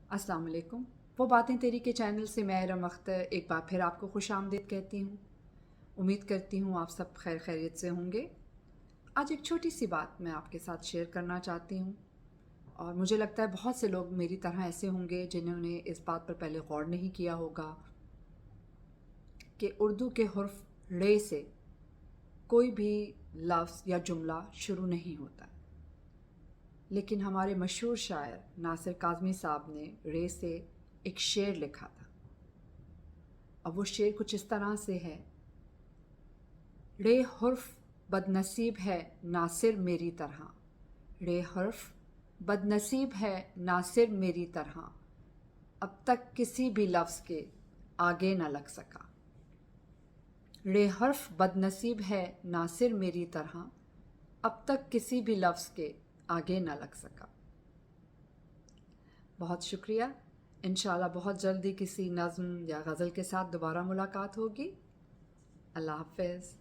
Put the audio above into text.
अस्सलाम वालेकुम। वो बातें तेरी के चैनल से मैं इरम अख्तर एक बार फिर आपको खुश आमदीद कहती हूँ। उम्मीद करती हूँ आप सब खैर खैरियत से होंगे। आज एक छोटी सी बात मैं आपके साथ शेयर करना चाहती हूँ, और मुझे लगता है बहुत से लोग मेरी तरह ऐसे होंगे जिन्होंने इस बात पर पहले गौर नहीं किया होगा कि उर्दू के हुर्फ रे से कोई भी लफ्ज़ या जुमला शुरू नहीं होता। लेकिन हमारे मशहूर शायर नासिर काज़मी साहब ने रे से एक शेर लिखा था। अब वो शेर कुछ इस तरह से है: रे हुर्फ बदनसीब है नासिर मेरी तरह, रे हुर्फ बदनसीब है नासिर मेरी तरह, अब तक किसी भी लफ्ज़ के आगे न लग सका। रे हर्फ बदनसीब है नासिर मेरी तरह, अब तक किसी भी लफ्ज़ के आगे न लग सका। बहुत शुक्रिया। इंशाल्लाह बहुत जल्दी किसी नज़्म या गज़ल के साथ दोबारा मुलाकात होगी। अल्लाह हाफ़िज़।